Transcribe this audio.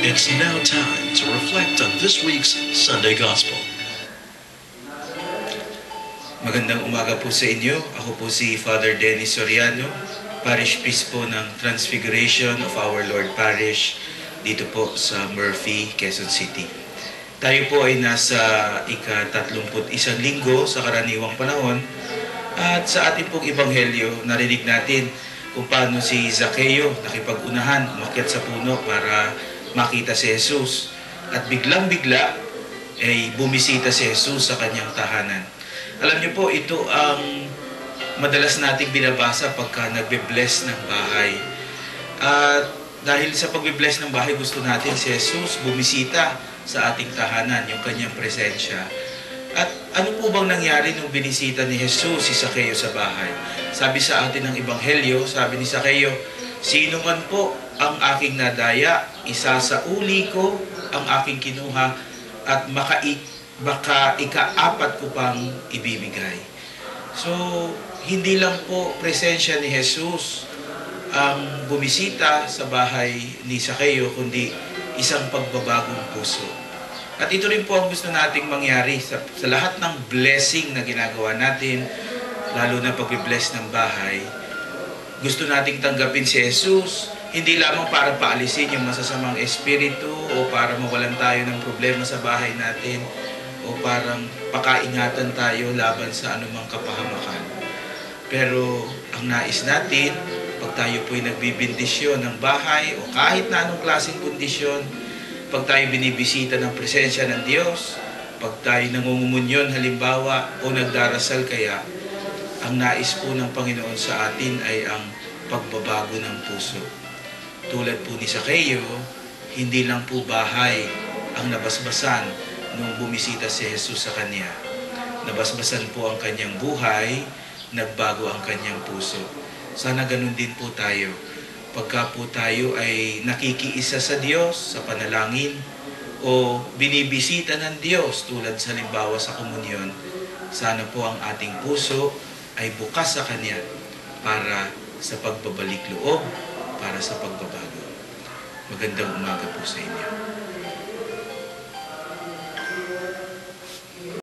It's now time to reflect on this week's Sunday Gospel. Magandang umaga po sa inyo. Ako po si Father Dennis Soriano, Parish Priest po ng Transfiguration of Our Lord Parish dito po sa Murphy, Quezon City. Tayo po ay nasa ika-31 linggo sa karaniwang panahon at sa ating pong ebanghelyo narinig natin kung paano si Zaccheo nakipag-unahan, umakyat sa puno para makita si Jesus. At biglang-bigla ay bumisita si Jesus sa kanyang tahanan. Alam niyo po, ito ang madalas nating binabasa pagka nagbe-bless ng bahay. At dahil sa pagbe-bless ng bahay, gusto natin si Jesus bumisita sa ating tahanan, yung kanyang presensya. At ano po bang nangyari nung binisita ni Jesus si Zaccheo sa bahay? Sabi sa atin ng Ebanghelyo, sabi ni Zaccheo, "Sino man po ang aking nadaya, isasauli ko ang aking kinuha at baka ika-4 ko pang ibibigay." So, hindi lang po presensya ni Jesus ang bumisita sa bahay ni Zaccheo, kundi isang pagbabagong puso. At ito rin po ang gusto nating mangyari sa lahat ng blessing na ginagawa natin, lalo na pag-bless ng bahay. Gusto nating tanggapin si Jesus, hindi lamang para paalisin yung masasamang espiritu o para mawalan tayo ng problema sa bahay natin o parang pakaingatan tayo laban sa anumang kapahamakan. Pero ang nais natin, pag tayo po'y nagbibindisyon ng bahay o kahit na anong klaseng kondisyon, pag tayo binibisita ng presensya ng Diyos, pag tayo nangungumunyon halimbawa o nagdarasal kaya, ang nais po ng Panginoon sa atin ay ang pagbabago ng puso. Tulad po ni Zaccheo, hindi lang po bahay ang nabasbasan nung bumisita si Jesus sa kanya. Nabasbasan po ang kanyang buhay, nagbago ang kanyang puso. Sana ganun din po tayo. Pagka po tayo ay nakikiisa sa Diyos, sa panalangin, o binibisita ng Diyos tulad sa halimbawa sa komunyon, sana po ang ating puso ay bukas sa Kanya para sa pagbabalik loob, para sa pagbabago. Magandang umaga po sa inyo.